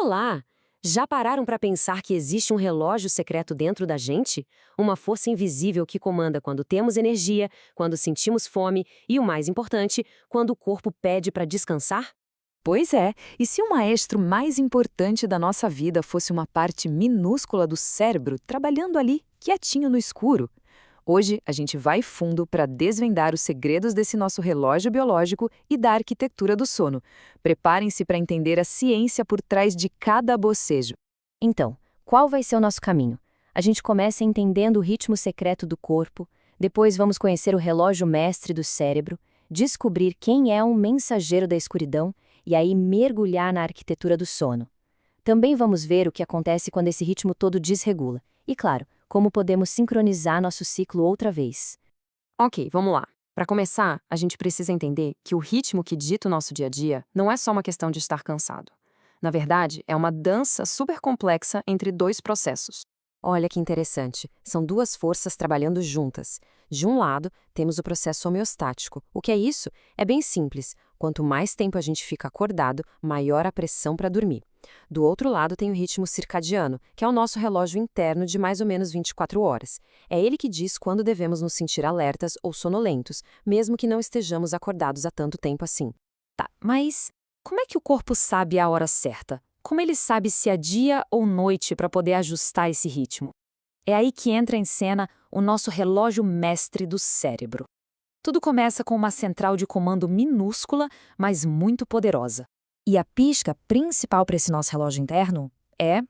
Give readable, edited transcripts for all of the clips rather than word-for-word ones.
lá! Já pararam para pensar que existe um relógio secreto dentro da gente? Uma força invisível que comanda quando temos energia, quando sentimos fome e, o mais importante, quando o corpo pede para descansar? Pois é, e se o maestro mais importante da nossa vida fosse uma parte minúscula do cérebro trabalhando ali, quietinho no escuro? Hoje a gente vai fundo para desvendar os segredos desse nosso relógio biológico e da arquitetura do sono. Preparem-se para entender a ciência por trás de cada bocejo. Então, qual vai ser o nosso caminho? A gente começa entendendo o ritmo secreto do corpo, depois vamos conhecer o relógio mestre do cérebro, descobrir quem é um mensageiro da escuridão e aí mergulhar na arquitetura do sono. Também vamos ver o que acontece quando esse ritmo todo desregula. E claro, como podemos sincronizar nosso ciclo outra vez. Ok, vamos lá. Para começar, a gente precisa entender que o ritmo que dita o nosso dia a dia não é só uma questão de estar cansado. Na verdade, é uma dança super complexa entre dois processos. Olha que interessante, são duas forças trabalhando juntas. De um lado, temos o processo homeostático. O que é isso? É bem simples. Quanto mais tempo a gente fica acordado, maior a pressão para dormir. Do outro lado tem o ritmo circadiano, que é o nosso relógio interno de mais ou menos 24 horas. É ele que diz quando devemos nos sentir alertas ou sonolentos, mesmo que não estejamos acordados há tanto tempo assim. Tá, mas como é que o corpo sabe a hora certa? Como ele sabe se é dia ou noite para poder ajustar esse ritmo? É aí que entra em cena o nosso relógio mestre do cérebro. Tudo começa com uma central de comando minúscula, mas muito poderosa. E a pisca principal para esse nosso relógio interno é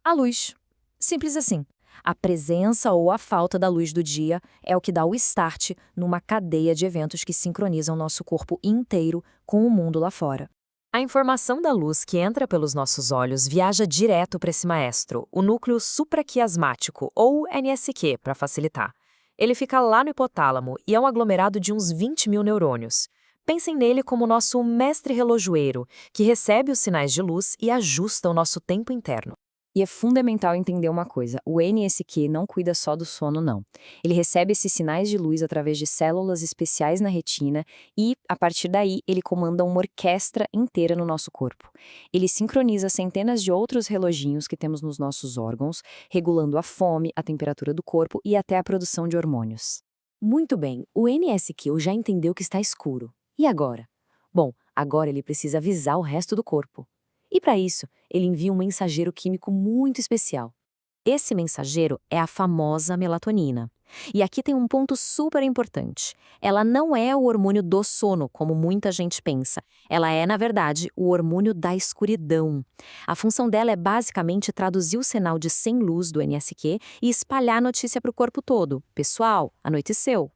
a luz. Simples assim. A presença ou a falta da luz do dia é o que dá o start numa cadeia de eventos que sincronizam nosso corpo inteiro com o mundo lá fora. A informação da luz que entra pelos nossos olhos viaja direto para esse maestro, o núcleo supraquiasmático, ou NSQ, para facilitar. Ele fica lá no hipotálamo e é um aglomerado de uns 20 mil neurônios. Pensem nele como nosso mestre relojoeiro, que recebe os sinais de luz e ajusta o nosso tempo interno. E é fundamental entender uma coisa, o NSQ não cuida só do sono, não. Ele recebe esses sinais de luz através de células especiais na retina e, a partir daí, ele comanda uma orquestra inteira no nosso corpo. Ele sincroniza centenas de outros reloginhos que temos nos nossos órgãos, regulando a fome, a temperatura do corpo e até a produção de hormônios. Muito bem, o NSQ já entendeu que está escuro. E agora? Bom, agora ele precisa avisar o resto do corpo. E para isso, ele envia um mensageiro químico muito especial. Esse mensageiro é a famosa melatonina. E aqui tem um ponto super importante. Ela não é o hormônio do sono, como muita gente pensa. Ela é, na verdade, o hormônio da escuridão. A função dela é basicamente traduzir o sinal de sem luz do NSQ e espalhar a notícia para o corpo todo. Pessoal, anoiteceu.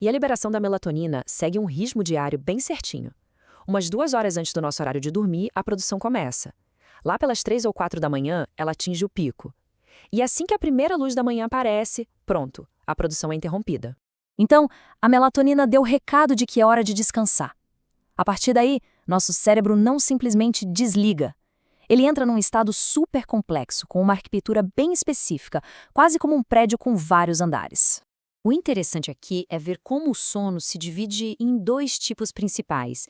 E a liberação da melatonina segue um ritmo diário bem certinho. Umas 2 horas antes do nosso horário de dormir, a produção começa. Lá pelas 3 ou 4 da manhã, ela atinge o pico. E assim que a primeira luz da manhã aparece, pronto, a produção é interrompida. Então, a melatonina deu o recado de que é hora de descansar. A partir daí, nosso cérebro não simplesmente desliga. Ele entra num estado super complexo, com uma arquitetura bem específica, quase como um prédio com vários andares. O interessante aqui é ver como o sono se divide em 2 tipos principais.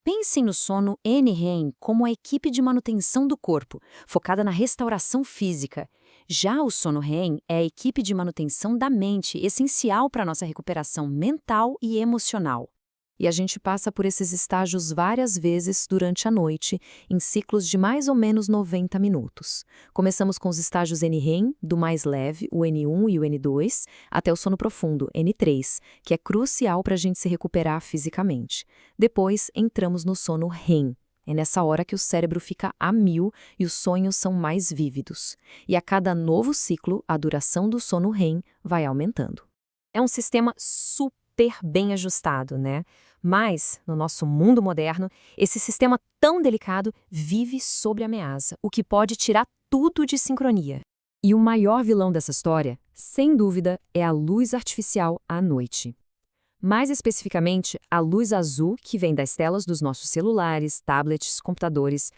Pensem no sono NREM como a equipe de manutenção do corpo, focada na restauração física. Já o sono REM é a equipe de manutenção da mente, essencial para a nossa recuperação mental e emocional. E a gente passa por esses estágios várias vezes durante a noite, em ciclos de mais ou menos 90 minutos. Começamos com os estágios NREM, do mais leve, o N1 e o N2, até o sono profundo, N3, que é crucial para a gente se recuperar fisicamente. Depois, entramos no sono REM. É nessa hora que o cérebro fica a 1000 e os sonhos são mais vívidos. E a cada novo ciclo, a duração do sono REM vai aumentando. É um sistema super bem ajustado, né? Mas, no nosso mundo moderno, esse sistema tão delicado vive sob ameaça, o que pode tirar tudo de sincronia. E o maior vilão dessa história, sem dúvida, é a luz artificial à noite. Mais especificamente, a luz azul que vem das telas dos nossos celulares, tablets, computadores.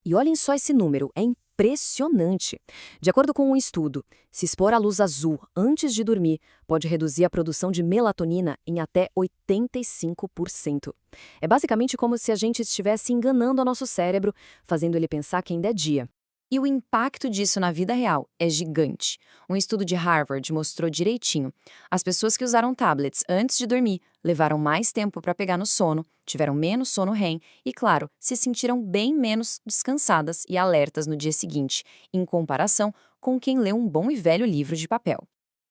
E olhem só esse número, é impressionante. De acordo com um estudo, se expor à luz azul antes de dormir pode reduzir a produção de melatonina em até 85%. É basicamente como se a gente estivesse enganando o nosso cérebro, fazendo ele pensar que ainda é dia. E o impacto disso na vida real é gigante. Um estudo de Harvard mostrou direitinho. As pessoas que usaram tablets antes de dormir levaram mais tempo para pegar no sono, tiveram menos sono REM e, claro, se sentiram bem menos descansadas e alertas no dia seguinte, em comparação com quem lê um bom e velho livro de papel.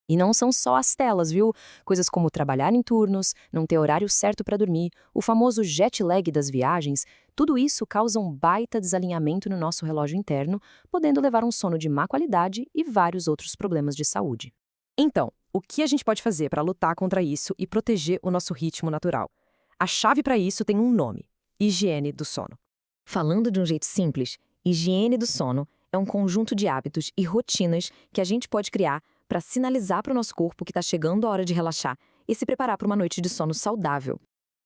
E não são só as telas, viu? Coisas como trabalhar em turnos, não ter horário certo para dormir, o famoso jet lag das viagens, tudo isso causa um baita desalinhamento no nosso relógio interno, podendo levar a um sono de má qualidade e vários outros problemas de saúde. Então, o que a gente pode fazer para lutar contra isso e proteger o nosso ritmo natural? A chave para isso tem um nome: higiene do sono. Falando de um jeito simples, higiene do sono é um conjunto de hábitos e rotinas que a gente pode criar para sinalizar para o nosso corpo que está chegando a hora de relaxar e se preparar para uma noite de sono saudável.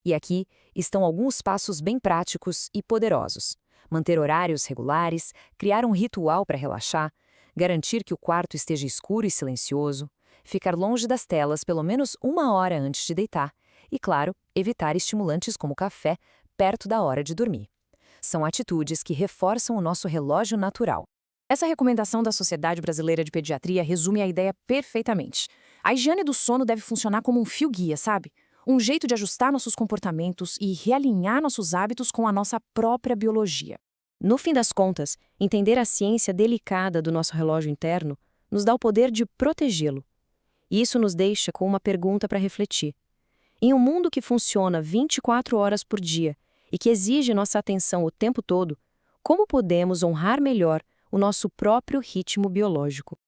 E aqui estão alguns passos bem práticos e poderosos. Manter horários regulares, criar um ritual para relaxar, garantir que o quarto esteja escuro e silencioso, ficar longe das telas pelo menos 1 hora antes de deitar e, claro, evitar estimulantes como café perto da hora de dormir. São atitudes que reforçam o nosso relógio natural. Essa recomendação da Sociedade Brasileira de Pediatria resume a ideia perfeitamente. A higiene do sono deve funcionar como um fio-guia, sabe? Um jeito de ajustar nossos comportamentos e realinhar nossos hábitos com a nossa própria biologia. No fim das contas, entender a ciência delicada do nosso relógio interno nos dá o poder de protegê-lo. E isso nos deixa com uma pergunta para refletir. Em um mundo que funciona 24 horas por dia e que exige nossa atenção o tempo todo, como podemos honrar melhor o nosso próprio ritmo biológico?